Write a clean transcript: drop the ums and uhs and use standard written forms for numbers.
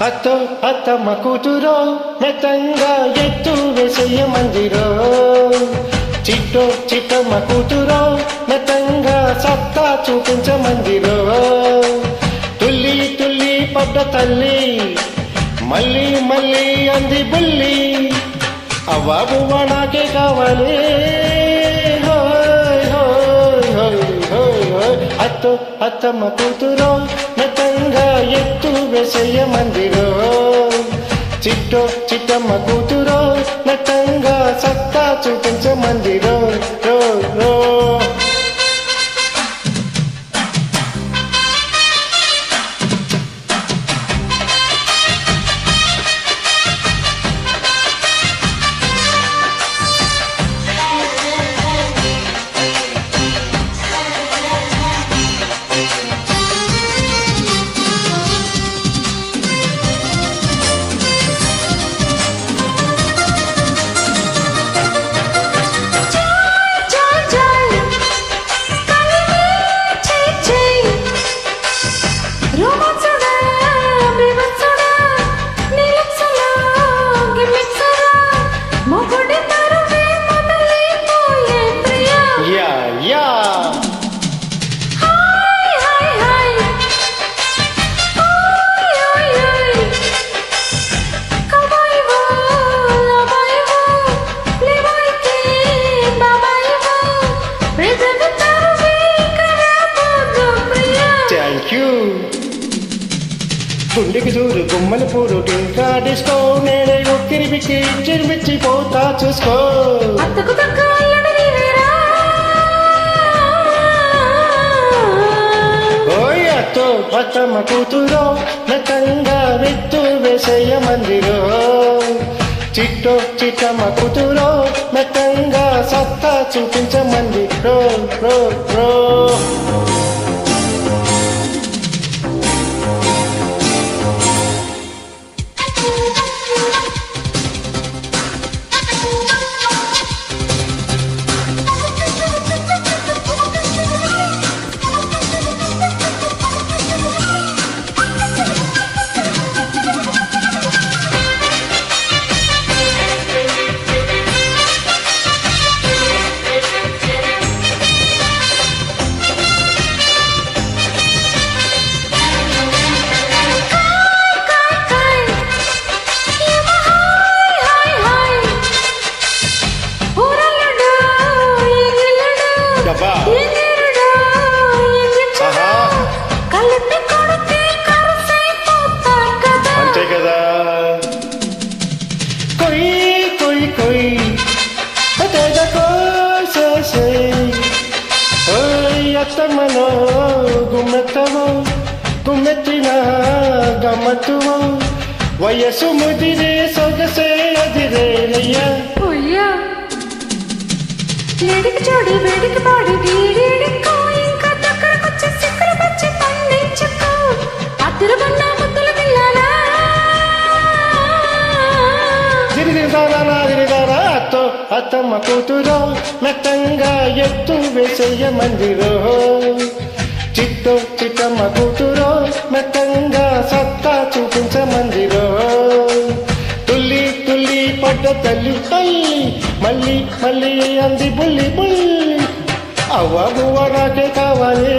అత్తో అత్తమ్మ కూతురో మెత్తంగా ఎత్తు వేసయ్య మందిరో చిట్టో చిట్టమ్మ కూతురో మెత్తంగా సత్తా చూపించ మందిరో తుల్లి తుల్లి పడ్డ తల్లి మళ్ళీ మళ్ళీ అంది బుల్లి అవ్వబువ్వ నాకే కావాలి అత్తో అత్తమ్మ కూతురో మెత్తంగా ఎత్తు వేసయ్య మందిరో చిట్టో చిట్టమ్మ కూతురో మెత్తంగా సత్తా చూపించ మందిరో రో రో గుండెకి చూడు గుమ్మల పూరు ఇంకా డిస్కో నేనే ఉక్కిరి బిక్కి చిరిమిచ్చిపోతా చూసుకో ఓయ్ అత్తో అత్తమ్మ కూతురో మెత్తంగా వెత్తు వేసయ్య మందిరో చిట్టో చిట్టమ్మ కూతురో మెత్తంగా సత్తా చూపించ మందిరో రో రో అంతే కదా కొయ్ కొయ్ కొయ్ అత్తమ్మలో గుమ్మెత్తవో గుమ్మెత్తిన గమ్మత్తువో వయసు ముదిరే సొగసే అదిరేనయ్యా లేడికి చోడి వేడికి పాడి డీడీడికో ఇంకా దగ్గరకొచ్చి సిక్కులు పచ్చి పండించుకో అద్దరుగన్న ముద్దుల పిల్లలా దిరిదారా అత్తో అత్తమ్మ కూతురో మెత్తంగా ఎత్తు వేసయ్య మందిరో చిట్టో చిట్టమ్మ కూతురో మెత్తంగా సత్తా చూపించ మందిరో తుల్లి తుల్లి పడ్డ తల్లి మళ్ళీ మళ్ళీ అంది బుల్లి బుల్లి అవ్వ బువ్వ నాకే కావాలి